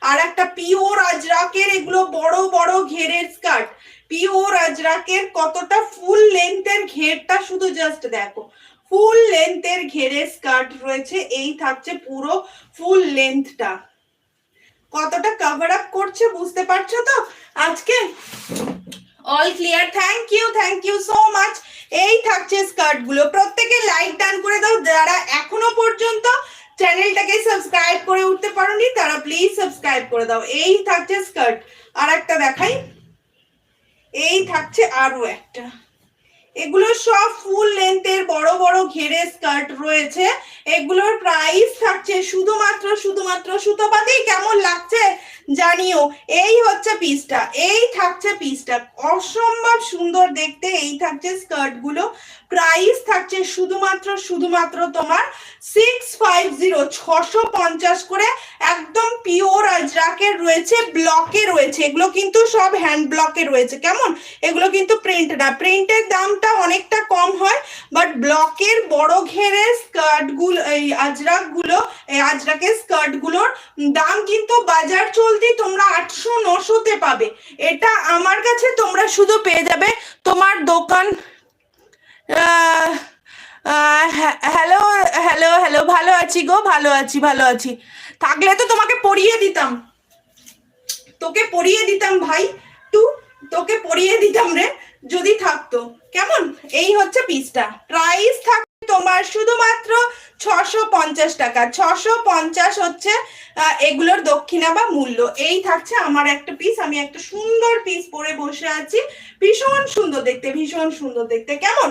আর একটা পিওর আজরাকের, এগুলো বড় বড় ঘেরের স্কার্ট, পিওর আজরাকের কতটা ফুল লেন্থের ঘেরটা শুধু জাস্ট দেখো, ফুল লেন্থের ঘেরের স্কার্ট রয়েছে। এই থাকছে পুরো ফুল লেন্থটা, কতটা কভার আপ করছে বুঝতে পারছো তো আজকে। All clear, thank you so much. এই থাকছে স্কার্ট গুলো, প্রত্যেকে লাইক ডান করে দাও। যারা এখনো পর্যন্ত চ্যানেলটাকে সাবস্ক্রাইব করে উঠতে পারোনি তারা প্লিজ সাবস্ক্রাইব করে দাও। এই থাকছে স্কার্ট, আর একটা দেখাই, এই থাকছে আরো একটা। এগুলো সব ফুল লেন্থের বড় বড় ঘেরে স্কার্ট রয়েছে। এগুলোর প্রাইস থাকছে শুধুমাত্র সুতোপাতি কেমন লাগছে জানিও। এই হচ্ছে পিসটা, এই থাকছে পিসটা, অসম্ভব সুন্দর দেখতে। এই থাকছে স্কার্ট গুলো, প্রাইস থাকছে শুধুমাত্র তোমার 650 করে। একদম পিওর আজরাকের রয়েছে, ব্লকে রয়েছে, এগুলো কিন্তু সব হ্যান্ড ব্লকে রয়েছে। কেমন, এগুলো কিন্তু প্রিন্ট না, প্রিন্টের দামটা অনেকটা কম হয়, বাট ব্লকের বড় ঘেরের স্কার্ট গুলো, এই আজরাক গুলো, এই আজরাকের স্কার্ট গুলোর দাম কিন্তু বাজার চলতি তোমরা 800-900-তে পাবে। এটা আমার কাছে তোমরা শুধু পেয়ে যাবে তোমার দোকান। হ্যালো হ্যালো হ্যালো, ভালো আছি গো, ভালো আছি। থাকলে তো তোমাকে পরিয়ে দিতাম, তোকে পরিয়ে দিতাম ভাই, তোকে পরিয়ে দিতাম রে যদি থাকতো। কেমন, এই হচ্ছে পিসটা, প্রাইস থাকবে তোমার শুধুমাত্র 650 টাকা। 650 হচ্ছে এগুলোর দক্ষিণা বা মূল্য। এই থাকছে আমার একটা পিস, আমি একটা সুন্দর পিস পরে বসে আছি, ভীষণ সুন্দর দেখতে, ভীষণ সুন্দর দেখতে। কেমন,